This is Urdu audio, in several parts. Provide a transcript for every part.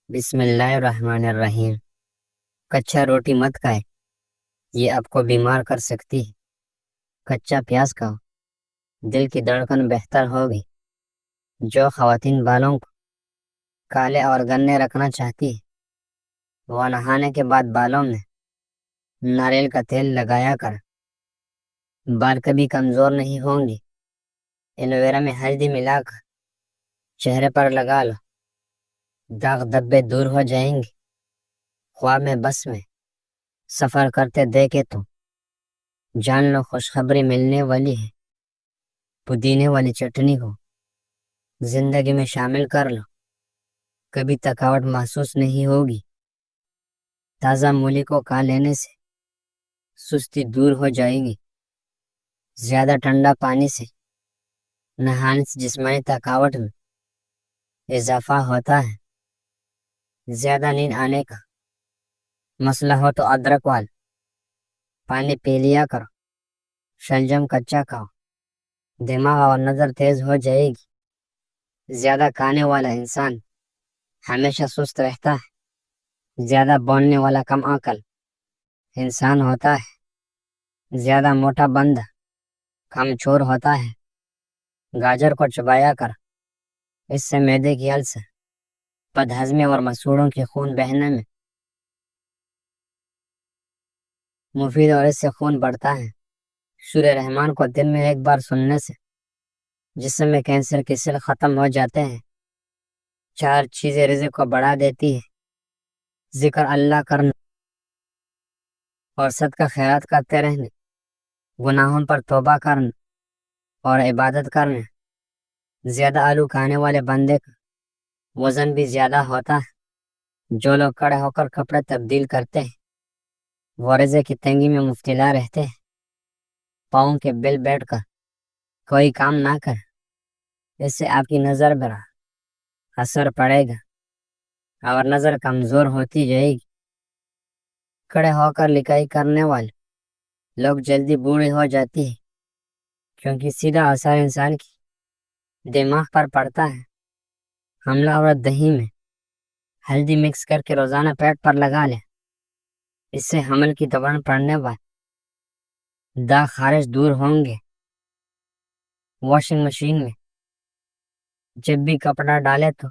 بسم اللہ الرحمن الرحیم۔ کچا روٹی مت کھائے، یہ آپ کو بیمار کر سکتی ہے۔ کچا پیاز کھاؤ، دل کی دھڑکن بہتر ہوگی۔ جو خواتین بالوں کو کالے اور گنے رکھنا چاہتی ہے وہ نہانے کے بعد بالوں میں ناریل کا تیل لگایا کر، بال کبھی کمزور نہیں ہوں گی۔ ایلوویرا میں ہلدی ملا کر چہرے پر لگا لو، داغ دبے دور ہو جائیں گے۔ خواب میں بس میں سفر کرتے دیکھے تو جان لو خوشخبری ملنے والی ہے۔ پودینے والی چٹنی کو زندگی میں شامل کر لو، کبھی تھکاوٹ محسوس نہیں ہوگی۔ تازہ مولی کو کھا لینے سے سستی دور ہو جائے گی۔ زیادہ ٹھنڈا پانی سے نہانے سے جسمانی تھکاوٹ میں اضافہ ہوتا ہے۔ زیادہ نیند آنے کا مسئلہ ہو تو ادرک وال پانی پی لیا کرو۔ شلجم کچا کھاؤ، دماغ اور نظر تیز ہو جائے گی۔ زیادہ کھانے والا انسان ہمیشہ سست رہتا ہے۔ زیادہ بولنے والا کم عقل انسان ہوتا ہے۔ زیادہ موٹا بندہ کم چور ہوتا ہے۔ گاجر کو چبایا کر، اس سے معدے کی السر، بد ہضمی اور مسوڑوں کی خون بہنے میں مفید اور اس سے خون بڑھتا ہے۔ سورہ رحمان کو دن میں ایک بار سننے سے جسم میں کینسر کی سیل ختم ہو جاتے ہیں۔ 4 چیزیں رزق کو بڑھا دیتی ہے: ذکر اللہ کرنا اور صدقہ خیرات کرتے رہنے، گناہوں پر توبہ کرنا اور عبادت کرنا۔ زیادہ آلو کھانے والے بندے کا وزن بھی زیادہ ہوتا ہے۔ جو لوگ کھڑے ہو کر کپڑے تبدیل کرتے ہیں وہ رزق کی تنگی میں مبتلا رہتے ہیں۔ پاؤں کے بل بیٹھ کر کوئی کام نہ کرے، اس سے آپ کی نظر پر اثر پڑے گا اور نظر کمزور ہوتی جائے گی۔ کھڑے ہو کر لکھائی کرنے والے لوگ جلدی بوڑھے ہو جاتی ہے، کیونکہ سیدھا اثر انسان کی دماغ پر پڑتا ہے۔ حملہ اور دہی میں ہلدی مکس کر کے روزانہ پیٹ پر لگا لیں، اس سے حمل کی دوران پڑنے والے داغ خارج دور ہوں گے۔ واشنگ مشین میں جب بھی کپڑا ڈالے تو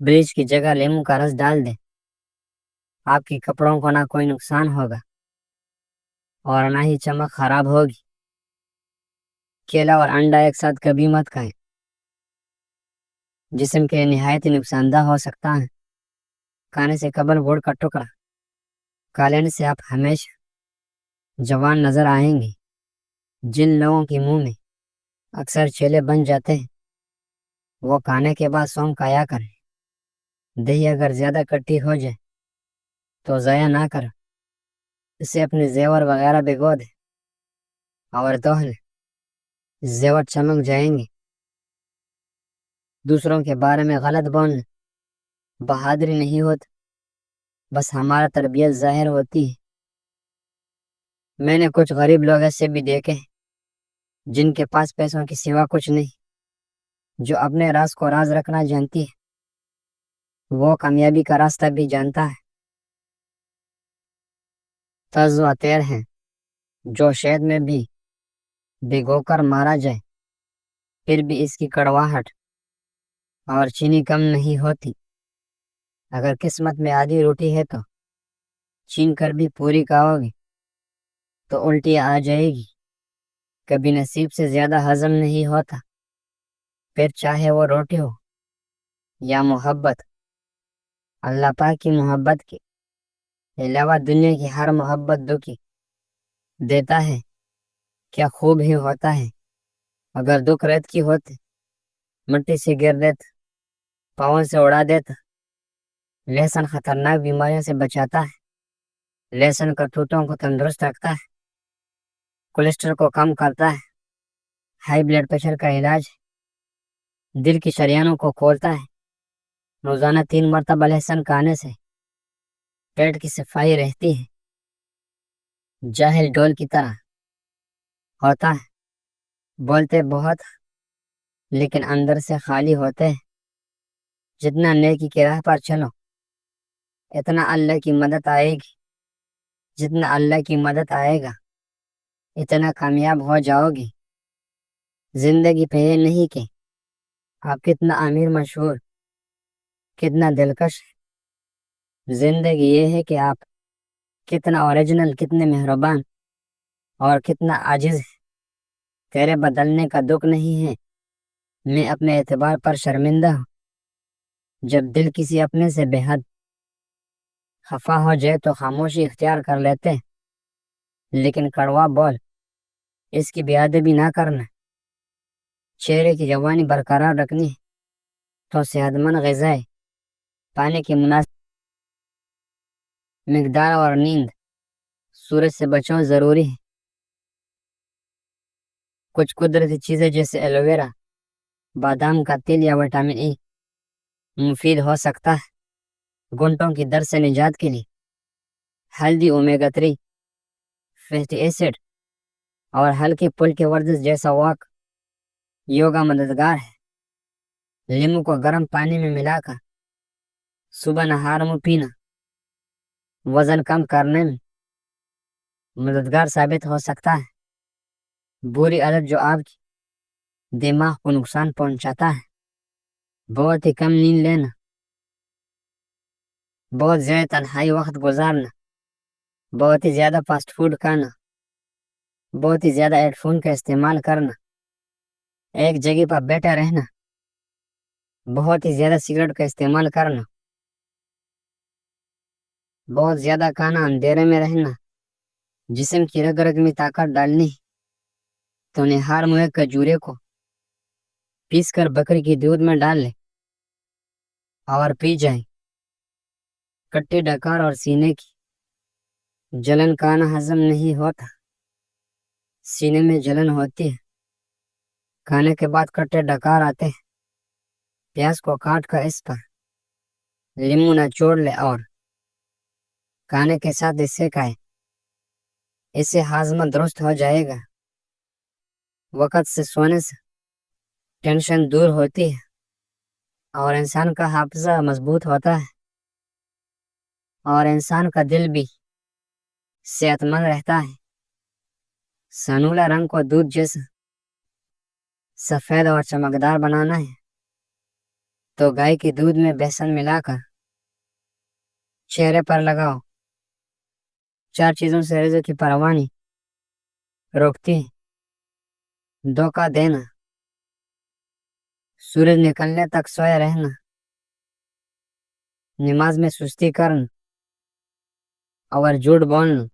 بلیچ کی جگہ لیموں کا رس ڈال دیں، آپ کے کپڑوں کو نہ کوئی نقصان ہوگا اور نہ ہی چمک خراب ہوگی۔ کیلا اور انڈا ایک ساتھ کبھی مت کھائیں، جسم کے نہایت ہی نقصان دہ ہو سکتا ہے۔ کھانے سے قبل گڑ کا ٹکڑا کھا لینے سے آپ ہمیشہ جوان نظر آئیں گے۔ جن لوگوں کے منہ میں اکثر چھیلے بن جاتے ہیں وہ کھانے کے بعد سونف کھایا کریں۔ دہی اگر زیادہ کھٹی ہو جائے تو ضائع نہ کریں، اسے اپنے زیور وغیرہ بھگو دیں اور دھو لیں، زیور چمک جائیں گے۔ دوسروں کے بارے میں غلط بولنا بہادری نہیں ہوتی، بس ہمارا تربیت ظاہر ہوتی ہے۔ میں نے کچھ غریب لوگ ایسے بھی دیکھے ہیں جن کے پاس پیسوں کے سوا کچھ نہیں۔ جو اپنے راز کو راز رکھنا جانتی ہے وہ کامیابی کا راستہ بھی جانتا ہے۔ تز و تیر ہیں جو شہد میں بھی بھگو کر مارا جائے پھر بھی اس کی کڑواہٹ اور چینی کم نہیں ہوتی۔ اگر قسمت میں آدھی روٹی ہے تو چھین کر بھی پوری کھاؤ گے تو الٹی آ جائے گی۔ کبھی نصیب سے زیادہ ہضم نہیں ہوتا، پھر چاہے وہ روٹی ہو یا محبت۔ اللہ پاک کی محبت کے علاوہ دنیا کی ہر محبت دکھی دیتا ہے، کیا خوب ہی ہوتا ہے۔ اگر دکھ ریت کی ہوتے مٹی سے گر دیتا، پاؤں سے اڑا دیتا۔ لہسن خطرناک بیماریوں سے بچاتا ہے۔ لہسن کرتوتوں کو تندرست رکھتا ہے، کولیسٹرول کو کم کرتا ہے، ہائی بلڈ پریشر کا علاج ہے، دل کی شریانوں کو کھولتا ہے۔ روزانہ 3 مرتبہ لہسن کھانے سے پیٹ کی صفائی رہتی ہے۔ جاہل ڈول کی طرح ہوتا ہے، بولتے بہت لیکن اندر سے خالی ہوتے ہیں۔ جتنا نیکی کی راہ پر چلو اتنا اللہ کی مدد آئے گی، جتنا اللہ کی مدد آئے گا اتنا کامیاب ہو جاؤ گی۔ زندگی پہ یہ نہیں کہ آپ کتنا امیر مشہور، کتنا دلکش ہے، زندگی یہ ہے کہ آپ کتنا اوریجنل، کتنے مہربان اور کتنا عاجز ہے۔ تیرے بدلنے کا دکھ نہیں ہے، میں اپنے اعتبار پر شرمندہ ہوں۔ جب دل کسی اپنے سے بے حد خفا ہو جائے تو خاموشی اختیار کر لیتے ہیں، لیکن کڑوا بول اس کی بے ادبی نہ کرنا۔ چہرے کی جوانی برقرار رکھنی ہے تو صحت مند غذائیں، پانی کی مناسب مقدار اور نیند، سورج سے بچاؤ ضروری ہے۔ کچھ قدرتی چیزیں جیسے ایلو ویرا، بادام کا تیل یا وٹامن ای مفید ہو سکتا ہے گھنٹوں کی درد سے نجات کے لیے۔ ہلدی، اومیگا 3 فیٹی ایسڈ اور ہلکی پھلکی ورزش جیسا واک، یوگا مددگار ہے۔ لیمو کو گرم پانی میں ملا کر صبح نہار منہ پینا وزن کم کرنے میں مددگار ثابت ہو سکتا ہے۔ بری عادت جو آپ کی دماغ کو نقصان پہنچاتا ہے، بہت ہی کم نیند لینا، بہت زیادہ تنہائی وقت گزارنا، بہت ہی زیادہ فاسٹ فوڈ کھانا، بہت ہی زیادہ ہیڈ فون کا استعمال کرنا، ایک جگہ پر بیٹھا رہنا، بہت ہی زیادہ سگریٹ کا استعمال کرنا، بہت زیادہ کھانا، اندھیرے میں رہنا۔ جسم کی رگ رگ میں طاقت ڈالنی تو نہار منہ کھجورے کو پیس کر بکری کی دودھ میں ڈال لے اور پی جائیں۔ کٹے ڈکار اور سینے کی جلن، کھانا ہضم نہیں ہوتا، سینے میں جلن ہوتی ہے، کھانے کے بعد کٹے ڈکار آتے ہیں۔ پیاز کو کاٹ کر اس پر لیمو نچوڑ لے اور کھانے کے ساتھ اسے کھائے، اس سے ہاضمہ درست ہو جائے گا۔ وقت سے سونے سے ٹینشن دور ہوتی ہے اور انسان کا حافظہ مضبوط ہوتا ہے اور انسان کا دل بھی صحت مند رہتا ہے۔ سنولا رنگ کو دودھ جیسا سفید اور چمکدار بنانا ہے تو گائے کے دودھ میں بیسن ملا کر چہرے پر لگاؤ۔ 4 چیزوں سے رزق کی پروانی روکتی ہے: دھوکہ دینا، سورج نکلنے تک سوئے رہنا، نماز میں سستی کرنا اور جھوٹ بولنا۔